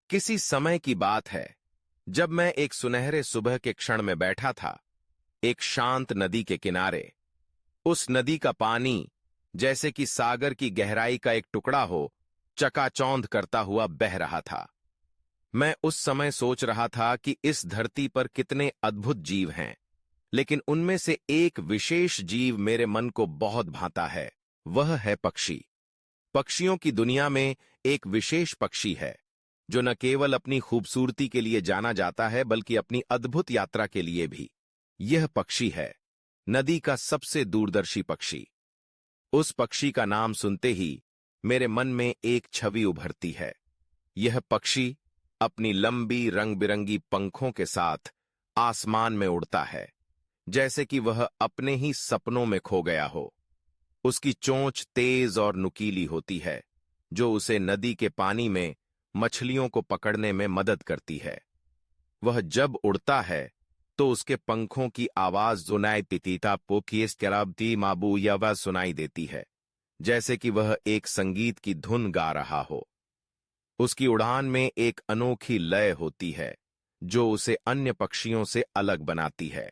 किसी समय की बात है जब मैं एक सुनहरे सुबह के क्षण में बैठा था, एक शांत नदी के किनारे। उस नदी का पानी जैसे कि सागर की गहराई का एक टुकड़ा हो, चकाचौंध करता हुआ बह रहा था। मैं उस समय सोच रहा था कि इस धरती पर कितने अद्भुत जीव हैं, लेकिन उनमें से एक विशेष जीव मेरे मन को बहुत भाता है। वह है पक्षी। पक्षियों की दुनिया में एक विशेष पक्षी है जो न केवल अपनी खूबसूरती के लिए जाना जाता है बल्कि अपनी अद्भुत यात्रा के लिए भी। यह पक्षी है नदी का सबसे दूरदर्शी पक्षी। उस पक्षी का नाम सुनते ही मेरे मन में एक छवि उभरती है। यह पक्षी अपनी लंबी रंग बिरंगी पंखों के साथ आसमान में उड़ता है, जैसे कि वह अपने ही सपनों में खो गया हो। उसकी चोंच तेज और नुकीली होती है, जो उसे नदी के पानी में मछलियों को पकड़ने में मदद करती है। वह जब उड़ता है तो उसके पंखों की आवाज जुनाई पितीता पोकियस कराबती माबू यावा सुनाई देती है, जैसे कि वह एक संगीत की धुन गा रहा हो। उसकी उड़ान में एक अनोखी लय होती है जो उसे अन्य पक्षियों से अलग बनाती है।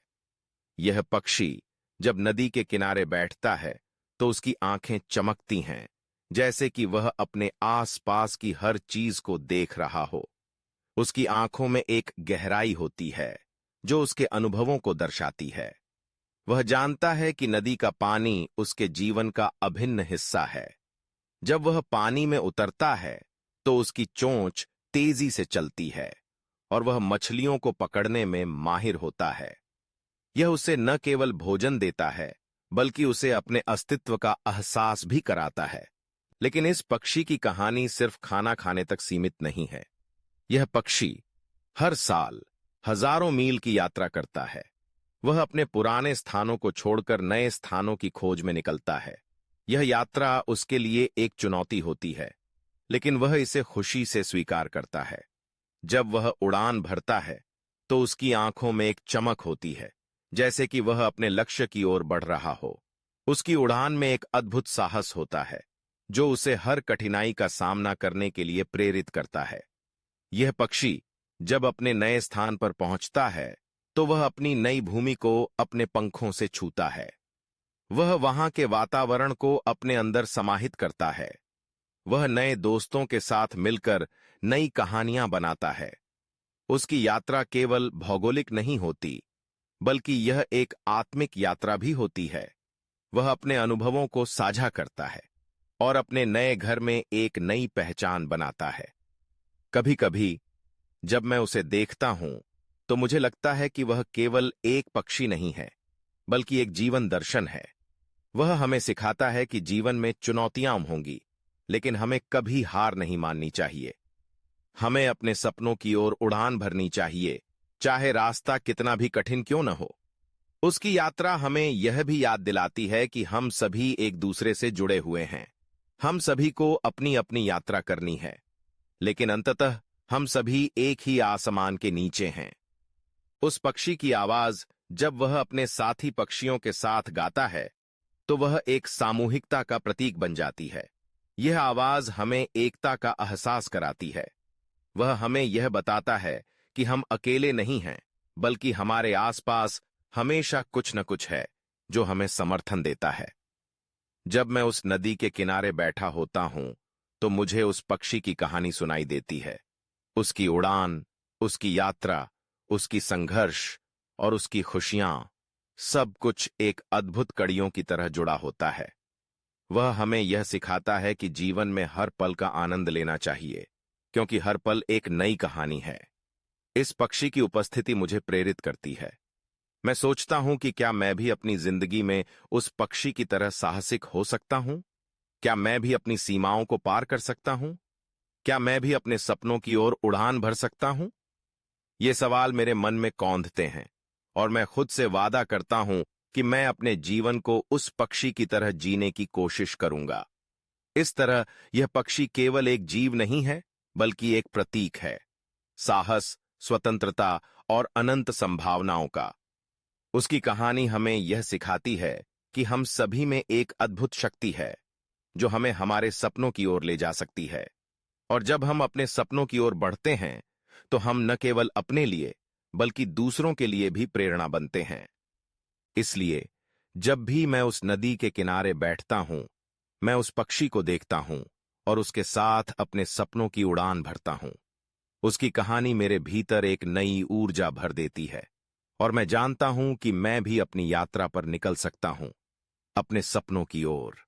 यह पक्षी जब नदी के किनारे बैठता है तो उसकी आंखें चमकती हैं, जैसे कि वह अपने आसपास की हर चीज को देख रहा हो। उसकी आंखों में एक गहराई होती है जो उसके अनुभवों को दर्शाती है। वह जानता है कि नदी का पानी उसके जीवन का अभिन्न हिस्सा है। जब वह पानी में उतरता है तो उसकी चोंच तेजी से चलती है और वह मछलियों को पकड़ने में माहिर होता है। यह उसे न केवल भोजन देता है बल्कि उसे अपने अस्तित्व का एहसास भी कराता है। लेकिन इस पक्षी की कहानी सिर्फ खाना खाने तक सीमित नहीं है। यह पक्षी हर साल हजारों मील की यात्रा करता है। वह अपने पुराने स्थानों को छोड़कर नए स्थानों की खोज में निकलता है। यह यात्रा उसके लिए एक चुनौती होती है, लेकिन वह इसे खुशी से स्वीकार करता है। जब वह उड़ान भरता है तो उसकी आंखों में एक चमक होती है, जैसे कि वह अपने लक्ष्य की ओर बढ़ रहा हो। उसकी उड़ान में एक अद्भुत साहस होता है जो उसे हर कठिनाई का सामना करने के लिए प्रेरित करता है। यह पक्षी जब अपने नए स्थान पर पहुंचता है तो वह अपनी नई भूमि को अपने पंखों से छूता है। वह वहां के वातावरण को अपने अंदर समाहित करता है। वह नए दोस्तों के साथ मिलकर नई कहानियां बनाता है। उसकी यात्रा केवल भौगोलिक नहीं होती, बल्कि यह एक आत्मिक यात्रा भी होती है। वह अपने अनुभवों को साझा करता है और अपने नए घर में एक नई पहचान बनाता है। कभी कभी जब मैं उसे देखता हूं तो मुझे लगता है कि वह केवल एक पक्षी नहीं है, बल्कि एक जीवन दर्शन है। वह हमें सिखाता है कि जीवन में चुनौतियां होंगी, लेकिन हमें कभी हार नहीं माननी चाहिए। हमें अपने सपनों की ओर उड़ान भरनी चाहिए, चाहे रास्ता कितना भी कठिन क्यों न हो। उसकी यात्रा हमें यह भी याद दिलाती है कि हम सभी एक दूसरे से जुड़े हुए हैं। हम सभी को अपनी अपनी यात्रा करनी है, लेकिन अंततः हम सभी एक ही आसमान के नीचे हैं। उस पक्षी की आवाज जब वह अपने साथी पक्षियों के साथ गाता है तो वह एक सामूहिकता का प्रतीक बन जाती है। यह आवाज हमें एकता का एहसास कराती है। वह हमें यह बताता है कि हम अकेले नहीं हैं, बल्कि हमारे आसपास हमेशा कुछ न कुछ है जो हमें समर्थन देता है। जब मैं उस नदी के किनारे बैठा होता हूं तो मुझे उस पक्षी की कहानी सुनाई देती है। उसकी उड़ान, उसकी यात्रा, उसकी संघर्ष और उसकी खुशियां, सब कुछ एक अद्भुत कड़ियों की तरह जुड़ा होता है। वह हमें यह सिखाता है कि जीवन में हर पल का आनंद लेना चाहिए, क्योंकि हर पल एक नई कहानी है। इस पक्षी की उपस्थिति मुझे प्रेरित करती है। मैं सोचता हूं कि क्या मैं भी अपनी जिंदगी में उस पक्षी की तरह साहसिक हो सकता हूं? क्या मैं भी अपनी सीमाओं को पार कर सकता हूं? क्या मैं भी अपने सपनों की ओर उड़ान भर सकता हूं? ये सवाल मेरे मन में कौंधते हैं और मैं खुद से वादा करता हूं कि मैं अपने जीवन को उस पक्षी की तरह जीने की कोशिश करूंगा। इस तरह यह पक्षी केवल एक जीव नहीं है, बल्कि एक प्रतीक है, साहस, स्वतंत्रता और अनंत संभावनाओं का। उसकी कहानी हमें यह सिखाती है कि हम सभी में एक अद्भुत शक्ति है जो हमें हमारे सपनों की ओर ले जा सकती है। और जब हम अपने सपनों की ओर बढ़ते हैं तो हम न केवल अपने लिए बल्कि दूसरों के लिए भी प्रेरणा बनते हैं। इसलिए जब भी मैं उस नदी के किनारे बैठता हूं, मैं उस पक्षी को देखता हूं और उसके साथ अपने सपनों की उड़ान भरता हूं। उसकी कहानी मेरे भीतर एक नई ऊर्जा भर देती है और मैं जानता हूं कि मैं भी अपनी यात्रा पर निकल सकता हूं, अपने सपनों की ओर।